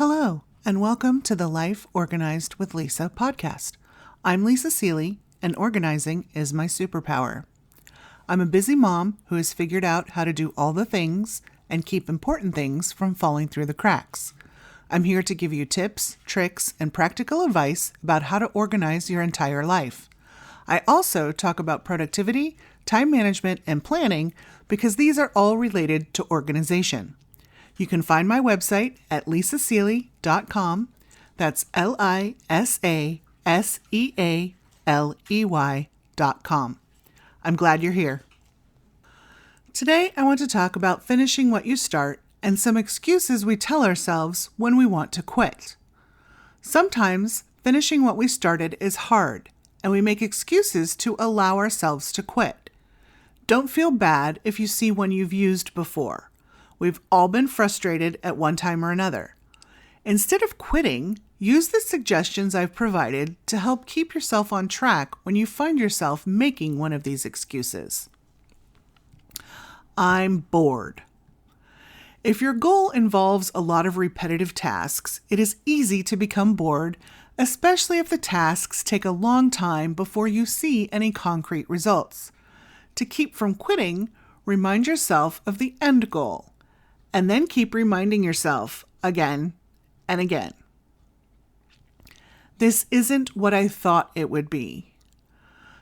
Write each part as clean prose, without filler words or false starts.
Hello, and welcome to the Life Organized with Lisa podcast. I'm Lisa Seeley, and organizing is my superpower. I'm a busy mom who has figured out how to do all the things and keep important things from falling through the cracks. I'm here to give you tips, tricks, and practical advice about how to organize your entire life. I also talk about productivity, time management, and planning because these are all related to organization. You can find my website at lisaseeley.com. That's lisasealey.com. I'm glad you're here. Today, I want to talk about finishing what you start and some excuses we tell ourselves when we want to quit. Sometimes, finishing what we started is hard, and we make excuses to allow ourselves to quit. Don't feel bad if you see one you've used before. We've all been frustrated at one time or another. Instead of quitting, use the suggestions I've provided to help keep yourself on track when you find yourself making one of these excuses. I'm bored. If your goal involves a lot of repetitive tasks, it is easy to become bored, especially if the tasks take a long time before you see any concrete results. To keep from quitting, remind yourself of the end goal. And then keep reminding yourself again and again. This isn't what I thought it would be.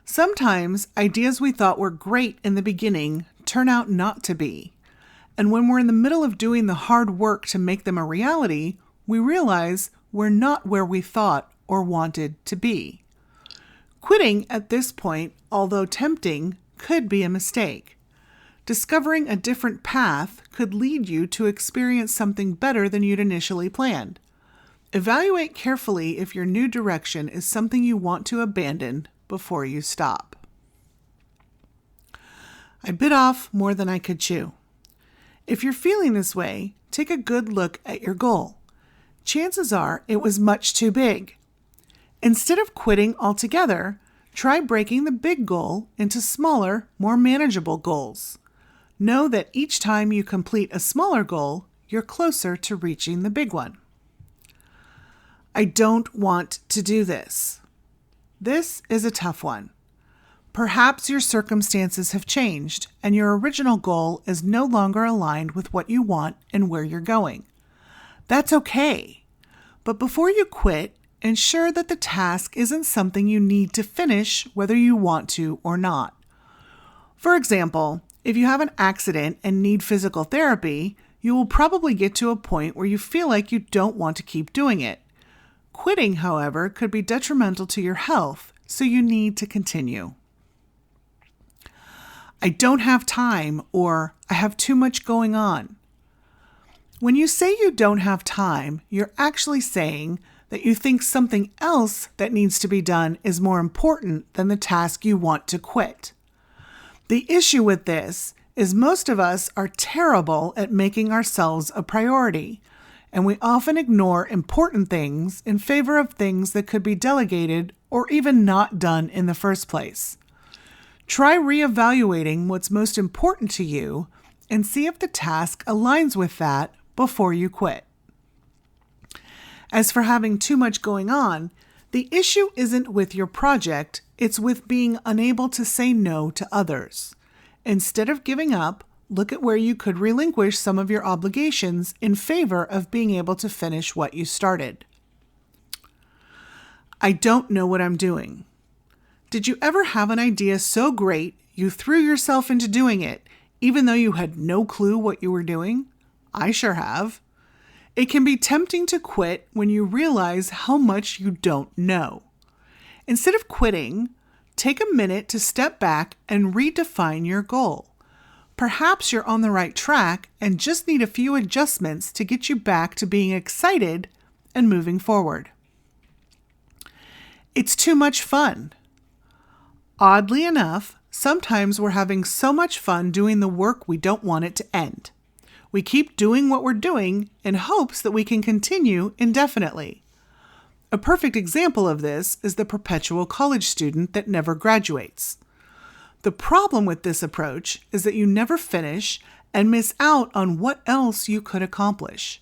Sometimes ideas we thought were great in the beginning turn out not to be. And when we're in the middle of doing the hard work to make them a reality, we realize we're not where we thought or wanted to be. Quitting at this point, although tempting, could be a mistake. Discovering a different path could lead you to experience something better than you'd initially planned. Evaluate carefully if your new direction is something you want to abandon before you stop. I bit off more than I could chew. If you're feeling this way, take a good look at your goal. Chances are it was much too big. Instead of quitting altogether, try breaking the big goal into smaller, more manageable goals. Know that each time you complete a smaller goal, you're closer to reaching the big one. I don't want to do this. This is a tough one. Perhaps your circumstances have changed and your original goal is no longer aligned with what you want and where you're going. That's okay. But before you quit, ensure that the task isn't something you need to finish whether you want to or not. For example, if you have an accident and need physical therapy, you will probably get to a point where you feel like you don't want to keep doing it. Quitting, however, could be detrimental to your health, so you need to continue. I don't have time, or I have too much going on. When you say you don't have time, you're actually saying that you think something else that needs to be done is more important than the task you want to quit. The issue with this is most of us are terrible at making ourselves a priority, and we often ignore important things in favor of things that could be delegated or even not done in the first place. Try reevaluating what's most important to you and see if the task aligns with that before you quit. As for having too much going on, the issue isn't with your project, it's with being unable to say no to others. Instead of giving up, look at where you could relinquish some of your obligations in favor of being able to finish what you started. I don't know what I'm doing. Did you ever have an idea so great you threw yourself into doing it, even though you had no clue what you were doing? I sure have. It can be tempting to quit when you realize how much you don't know. Instead of quitting, take a minute to step back and redefine your goal. Perhaps you're on the right track and just need a few adjustments to get you back to being excited and moving forward. It's too much fun. Oddly enough, sometimes we're having so much fun doing the work we don't want it to end. We keep doing what we're doing in hopes that we can continue indefinitely. A perfect example of this is the perpetual college student that never graduates. The problem with this approach is that you never finish and miss out on what else you could accomplish.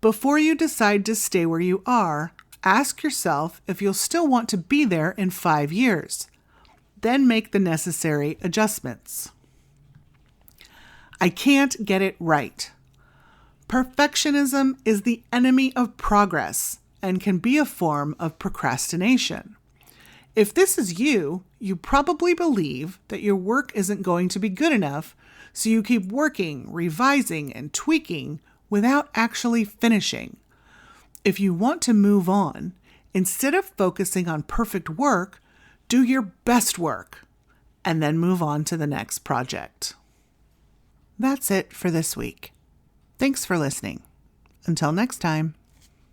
Before you decide to stay where you are, ask yourself if you'll still want to be there in 5 years. Then make the necessary adjustments. I can't get it right. Perfectionism is the enemy of progress and can be a form of procrastination. If this is you, you probably believe that your work isn't going to be good enough, so you keep working, revising, and tweaking without actually finishing. If you want to move on, instead of focusing on perfect work, do your best work, and then move on to the next project. That's it for this week. Thanks for listening. Until next time.